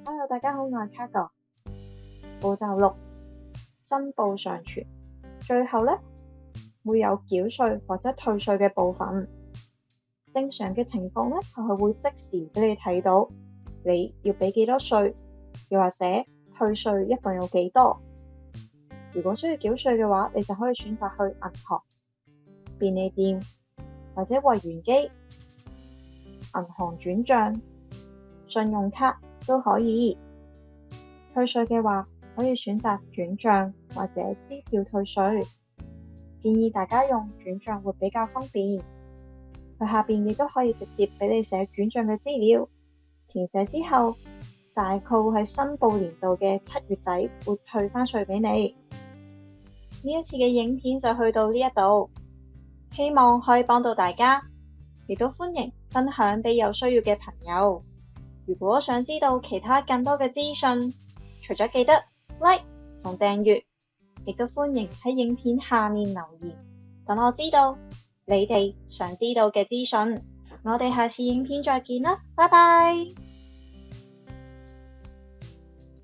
Hello，大家好，我係 Cargo。步驟6，申報上傳。最後呢，會有繳稅或者退稅嘅部分。正常嘅情況呢，佢會即時俾你睇到你要俾幾多稅，又或者退稅一共有幾多。如果需要繳稅嘅話，你就可以選擇去銀行、便利店或者櫃員機、銀行轉賬、信用卡都可以。退稅嘅話，可以選擇轉賬或者支票退稅。建議大家用轉賬會比較方便。佢下邊亦都可以直接俾你寫轉賬嘅資料，填寫之後大概會喺申報年度嘅7月底會退返稅俾你。呢一次嘅影片就去到呢一度，希望可以幫到大家，亦都歡迎分享俾有需要嘅朋友。如果想知道其他更多嘅資訊，除咗記得 like 同訂閱，亦都歡迎喺影片下面留言，等我知道你哋想知道嘅資訊。我哋下次影片再見啦，拜拜。